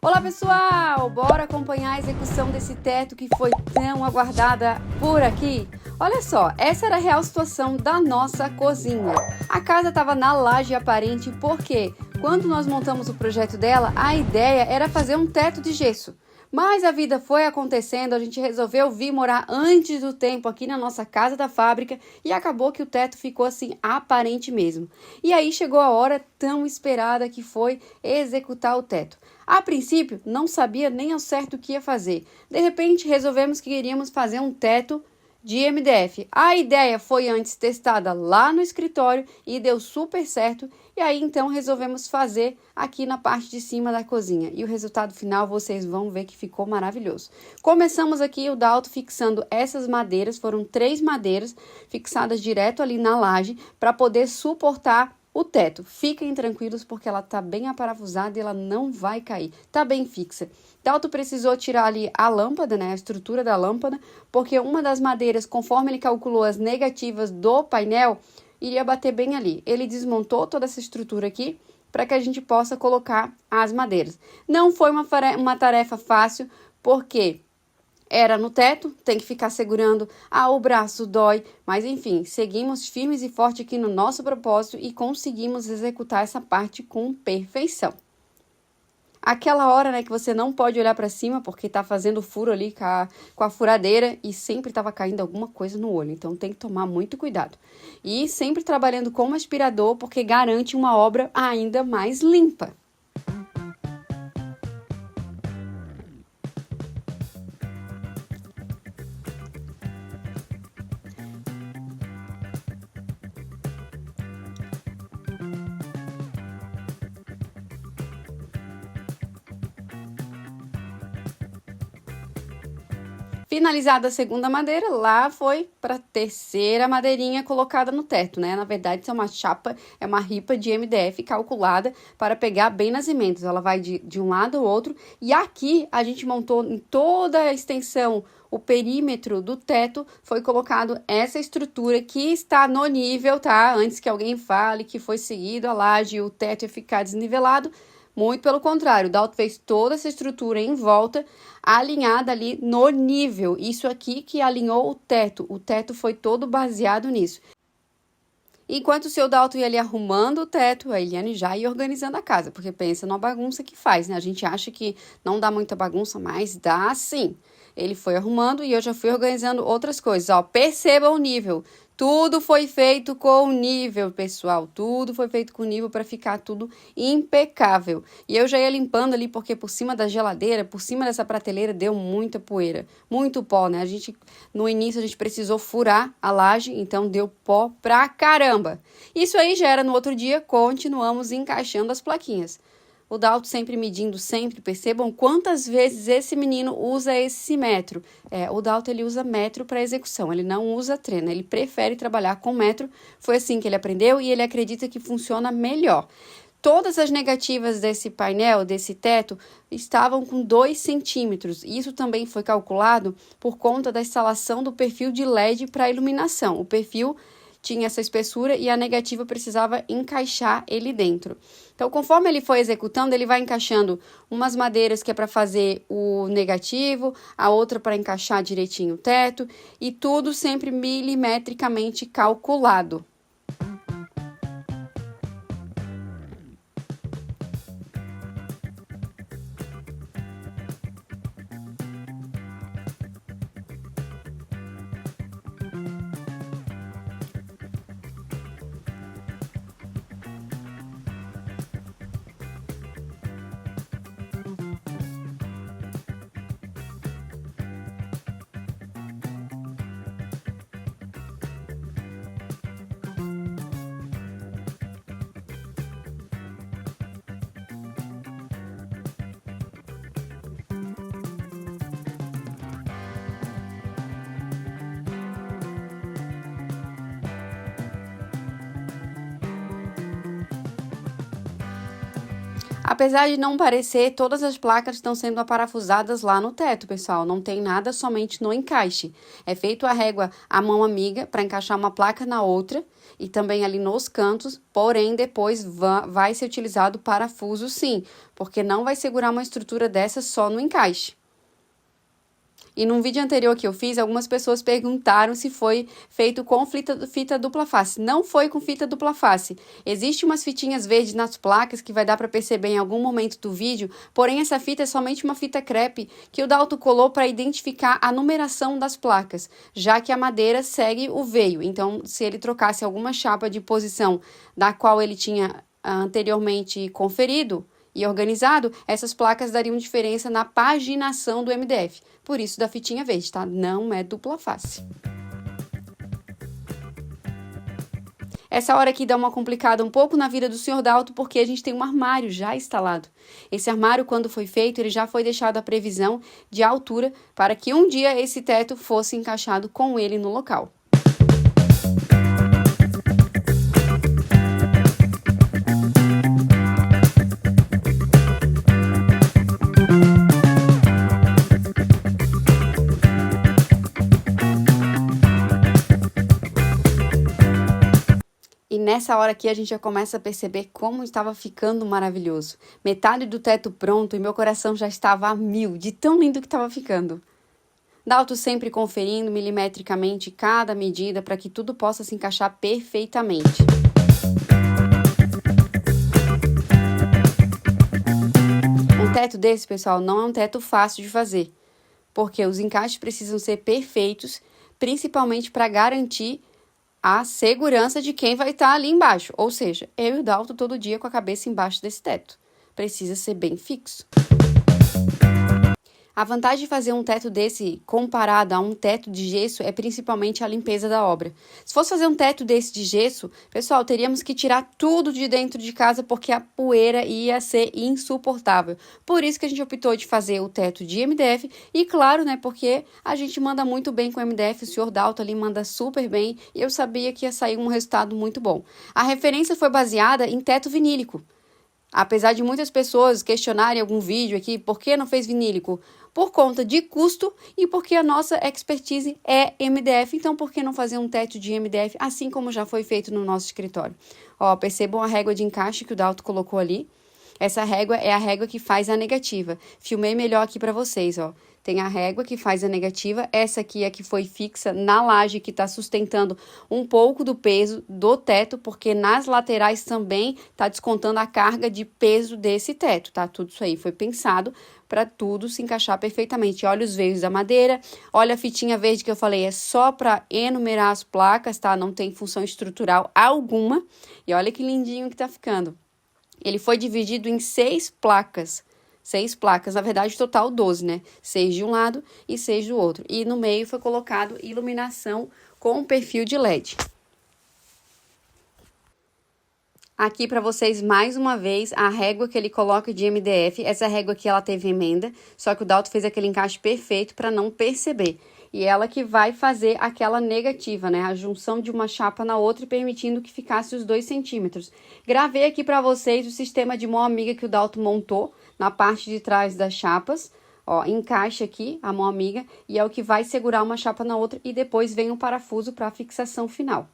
Olá pessoal, bora acompanhar a execução desse teto que foi tão aguardada por aqui? Olha só, essa era a real situação da nossa cozinha. A casa estava na laje aparente porque quando nós montamos o projeto dela, a ideia era fazer um teto de gesso. Mas a vida foi acontecendo, a gente resolveu vir morar antes do tempo aqui na nossa casa da fábrica e acabou que o teto ficou assim aparente mesmo. E aí chegou a hora tão esperada que foi executar o teto. A princípio, não sabia nem ao certo o que ia fazer. De repente, resolvemos que queríamos fazer um teto de MDF. A ideia foi antes testada lá no escritório e deu super certo. E aí, então, resolvemos fazer aqui na parte de cima da cozinha. E o resultado final, vocês vão ver que ficou maravilhoso. Começamos aqui o Dalto fixando essas madeiras. Foram 3 madeiras fixadas direto ali na laje para poder suportar o teto. Fiquem tranquilos porque ela tá bem aparafusada e ela não vai cair. Tá bem fixa. Dalto precisou tirar ali a lâmpada, né, a estrutura da lâmpada, porque uma das madeiras, conforme ele calculou as negativas do painel, iria bater bem ali. Ele desmontou toda essa estrutura aqui para que a gente possa colocar as madeiras. Não foi uma tarefa fácil, porque era no teto, tem que ficar segurando, o braço dói, mas enfim, seguimos firmes e fortes aqui no nosso propósito e conseguimos executar essa parte com perfeição. Aquela hora, né, que você não pode olhar para cima porque tá fazendo furo ali com a furadeira e sempre tava caindo alguma coisa no olho, então tem que tomar muito cuidado. E sempre trabalhando com um aspirador porque garante uma obra ainda mais limpa. Finalizada a segunda madeira, lá foi para a terceira madeirinha colocada no teto, né? Na verdade, isso é uma chapa, é uma ripa de MDF calculada para pegar bem nas emendas. Ela vai de um lado ao outro. E aqui a gente montou em toda a extensão, o perímetro do teto, foi colocado essa estrutura que está no nível, tá? Antes que alguém fale que foi seguido a laje e o teto ia ficar desnivelado. Muito pelo contrário, o Dalto fez toda essa estrutura em volta, alinhada ali no nível. Isso aqui que alinhou o teto foi todo baseado nisso. Enquanto o seu Dalto ia ali arrumando o teto, a Eliane já ia organizando a casa, porque pensa numa bagunça que faz, né? A gente acha que não dá muita bagunça, mas dá sim. Ele foi arrumando e eu já fui organizando outras coisas, ó. Perceba o nível. Tudo foi feito com nível, pessoal. Tudo foi feito com nível para ficar tudo impecável. E eu já ia limpando ali porque por cima da geladeira, por cima dessa prateleira deu muita poeira, muito pó, né? No início a gente precisou furar a laje, então deu pó pra caramba. Isso aí já era no outro dia, continuamos encaixando as plaquinhas. O Dalto sempre medindo, sempre, percebam quantas vezes esse menino usa esse metro. O Dalto ele usa metro para execução, ele não usa treino, ele prefere trabalhar com metro. Foi assim que ele aprendeu e ele acredita que funciona melhor. Todas as negativas desse painel, desse teto, estavam com 2 centímetros. Isso também foi calculado por conta da instalação do perfil de LED para iluminação. O perfil tinha essa espessura e a negativa precisava encaixar ele dentro. Então, conforme ele foi executando, ele vai encaixando umas madeiras que é para fazer o negativo, a outra para encaixar direitinho o teto, e tudo sempre milimetricamente calculado. Apesar de não parecer, todas as placas estão sendo aparafusadas lá no teto, pessoal. Não tem nada somente no encaixe. É feito a régua à mão amiga para encaixar uma placa na outra e também ali nos cantos, porém depois vai ser utilizado parafuso sim, porque não vai segurar uma estrutura dessa só no encaixe. E num vídeo anterior que eu fiz, algumas pessoas perguntaram se foi feito com fita dupla face. Não foi com fita dupla face. Existem umas fitinhas verdes nas placas que vai dar para perceber em algum momento do vídeo, porém essa fita é somente uma fita crepe que o Dalton colou para identificar a numeração das placas, já que a madeira segue o veio. Então, se ele trocasse alguma chapa de posição da qual ele tinha anteriormente conferido e organizado, essas placas dariam diferença na paginação do MDF. Por isso da fitinha verde, tá? Não é dupla face. Essa hora aqui dá uma complicada um pouco na vida do Sr. Dalton, porque a gente tem um armário já instalado. Esse armário, quando foi feito, ele já foi deixado a previsão de altura para que um dia esse teto fosse encaixado com ele no local. E nessa hora aqui a gente já começa a perceber como estava ficando maravilhoso. Metade do teto pronto e meu coração já estava a mil, de tão lindo que estava ficando. Dalton sempre conferindo milimetricamente cada medida para que tudo possa se encaixar perfeitamente. Um teto desse, pessoal, não é um teto fácil de fazer, porque os encaixes precisam ser perfeitos, principalmente para garantir a segurança de quem vai estar ali embaixo. Ou seja, eu e o Dalton todo dia com a cabeça embaixo desse teto. Precisa ser bem fixo. A vantagem de fazer um teto desse comparado a um teto de gesso é principalmente a limpeza da obra. Se fosse fazer um teto desse de gesso, pessoal, teríamos que tirar tudo de dentro de casa porque a poeira ia ser insuportável. Por isso que a gente optou de fazer o teto de MDF e claro, né, porque a gente manda muito bem com MDF, o Sr. Dalton ali manda super bem e eu sabia que ia sair um resultado muito bom. A referência foi baseada em teto vinílico. Apesar de muitas pessoas questionarem algum vídeo aqui, por que não fez vinílico? Por conta de custo e porque a nossa expertise é MDF, então por que não fazer um teto de MDF, assim como já foi feito no nosso escritório? Ó, percebam a régua de encaixe que o Dalton colocou ali. Essa régua é a régua que faz a negativa. Filmei melhor aqui para vocês, ó. Tem a régua que faz a negativa, essa aqui é que foi fixa na laje, que está sustentando um pouco do peso do teto, porque nas laterais também está descontando a carga de peso desse teto, tá? Tudo isso aí foi pensado para tudo se encaixar perfeitamente. Olha os veios da madeira, olha a fitinha verde que eu falei, é só para enumerar as placas, tá? Não tem função estrutural alguma. E olha que lindinho que tá ficando. Ele foi dividido em 6 placas. 6 placas, na verdade, total 12, né? 6 de um lado e 6 do outro. E no meio foi colocado iluminação com perfil de LED. Aqui para vocês, mais uma vez, a régua que ele coloca de MDF. Essa régua aqui, ela teve emenda, só que o Dalton fez aquele encaixe perfeito para não perceber. E ela que vai fazer aquela negativa, né? A junção de uma chapa na outra, permitindo que ficasse os 2 centímetros. Gravei aqui para vocês o sistema de mão amiga que o Dalton montou na parte de trás das chapas. Ó, encaixa aqui a mão amiga e é o que vai segurar uma chapa na outra e depois vem o parafuso para a fixação final.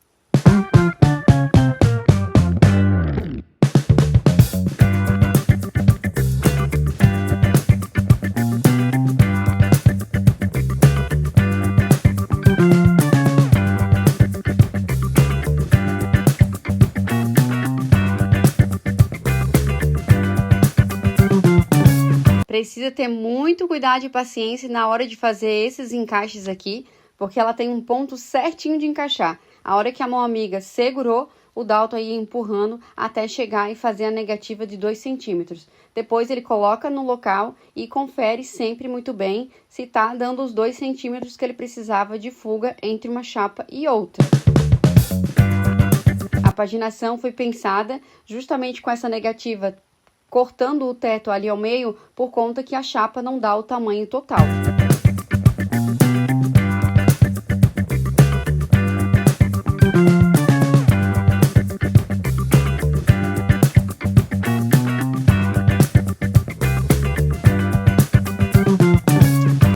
Precisa ter muito cuidado e paciência na hora de fazer esses encaixes aqui, porque ela tem um ponto certinho de encaixar. A hora que a mão amiga segurou, o Dalton ia empurrando até chegar e fazer a negativa de 2 centímetros. Depois ele coloca no local e confere sempre muito bem se tá dando os 2 centímetros que ele precisava de fuga entre uma chapa e outra. A paginação foi pensada justamente com essa negativa cortando o teto ali ao meio, por conta que a chapa não dá o tamanho total.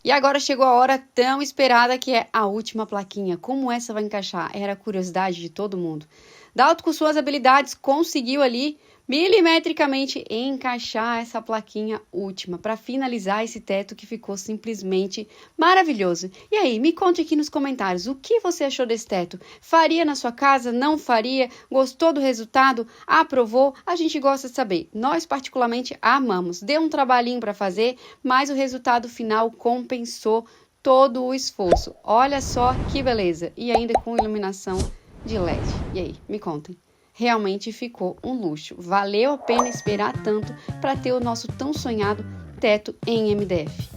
E agora chegou a hora tão esperada que é a última plaquinha. Como essa vai encaixar? Era a curiosidade de todo mundo. Dalton, com suas habilidades, conseguiu ali milimetricamente encaixar essa plaquinha última para finalizar esse teto que ficou simplesmente maravilhoso. E aí, me conte aqui nos comentários o que você achou desse teto. Faria na sua casa? Não faria? Gostou do resultado? Aprovou? A gente gosta de saber. Nós particularmente amamos. Deu um trabalhinho para fazer, mas o resultado final compensou todo o esforço. Olha só que beleza! E ainda com iluminação de LED. E aí, me contem. Realmente ficou um luxo. Valeu a pena esperar tanto para ter o nosso tão sonhado teto em MDF.